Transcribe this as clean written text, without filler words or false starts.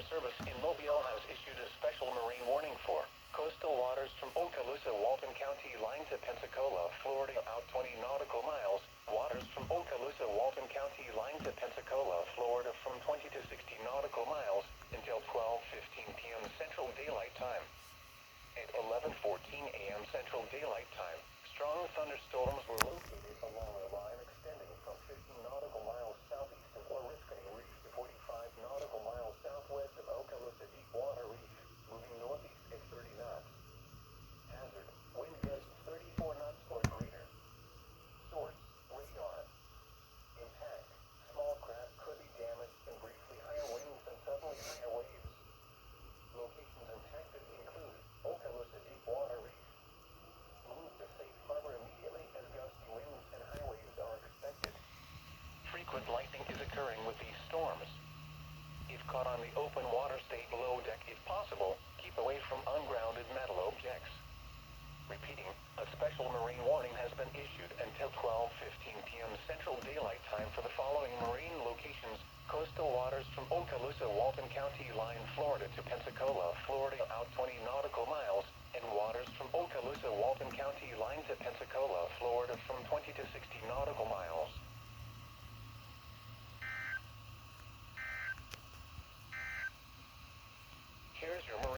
Service in Mobile has issued a special marine warning for coastal waters from Okaloosa, Walton County line to Pensacola, Florida, out 20 nautical miles. Waters from Okaloosa, Walton County line to Pensacola, Florida, from 20 to 60 nautical miles until 12:15 p.m. Central Daylight Time. At 11:14 a.m. Central Daylight Time, strong thunderstorms were located along a line extending from 15 nautical miles southeast of Oriskany Reef to 45 nautical miles southwest of Okaloosa Deepwater Reef, moving northeast at 30 knots. Hazard: wind gusts 34 knots or greater. Source: radar. Impact: small craft could be damaged and briefly higher winds and suddenly higher waves. Locations impacted include Okaloosa Deepwater Reef. Move to safe harbor immediately as gusty winds and high waves are expected. Frequent lightning is occurring with these storms. If caught on the open water, stay below deck if possible. Keep away from ungrounded metal objects. Repeating, a special marine warning has been issued until 12:15 p.m. Central Daylight Time for the following marine locations: coastal waters from Okaloosa, Walton County line, Florida to Pensacola, Florida, out 20 nautical miles, and waters from Okaloosa, Walton County line to Pensacola, Florida, from 20 to 60 nautical miles.